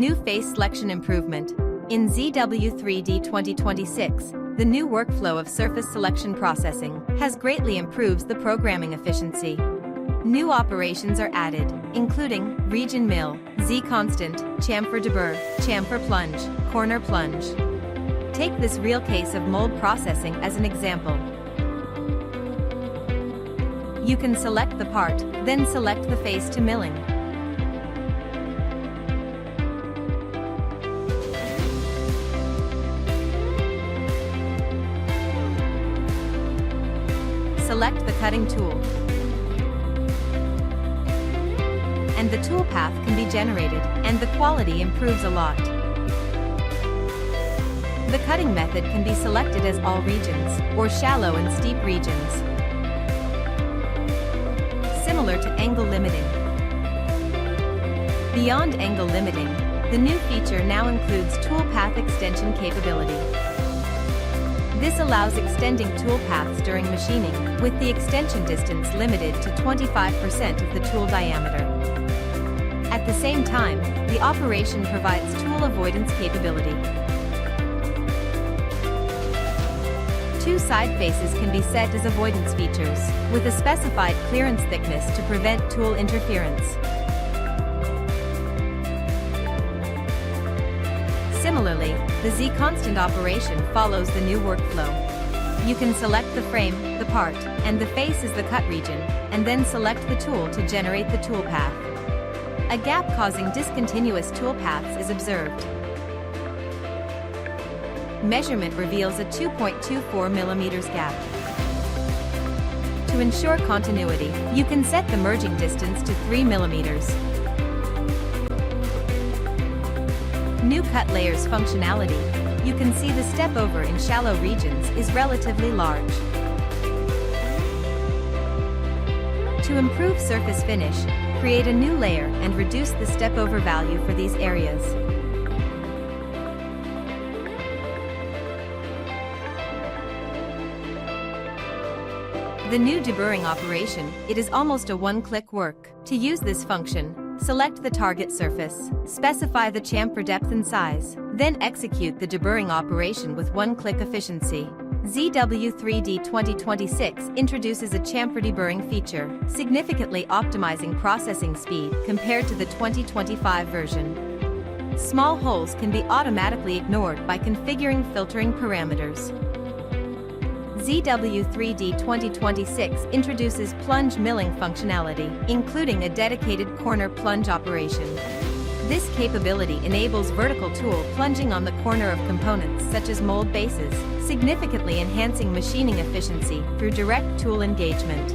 New face selection improvement. In ZW3D 2026, the new workflow of surface selection processing has greatly improved the programming efficiency. New operations are added, including region mill, Z constant, chamfer deburr, chamfer plunge, corner plunge. Take this real case of mold processing as an example. You can select the part, then select the face to milling. Select the cutting tool, and the tool path can be generated, and the quality improves a lot. The cutting method can be selected as all regions, or shallow and steep regions. Similar to angle limiting. Beyond angle limiting, the new feature now includes tool path extension capability. This allows extending tool paths during machining, with the extension distance limited to 25% of the tool diameter. At the same time, the operation provides tool avoidance capability. Two side faces can be set as avoidance features, with a specified clearance thickness to prevent tool interference. Similarly, the Z constant operation follows the new workflow. You can select the frame, the part, and the face as the cut region, and then select the tool to generate the tool path. A gap causing discontinuous tool paths is observed. Measurement reveals a 2.24 mm gap. To ensure continuity, you can set the merging distance to 3 mm. New cut layers functionality. You can see the step over in shallow regions is relatively large. To improve surface finish, create a new layer and reduce the step over value for these areas. The new deburring operation, it is almost a one-click work. To use this function, select the target surface, specify the chamfer depth and size, then execute the deburring operation with one-click efficiency. ZW3D 2026 introduces a chamfer deburring feature, significantly optimizing processing speed compared to the 2025 version. Small holes can be automatically ignored by configuring filtering parameters. ZW3D 2026 introduces plunge milling functionality, including a dedicated corner plunge operation. This capability enables vertical tool plunging on the corner of components such as mold bases, significantly enhancing machining efficiency through direct tool engagement.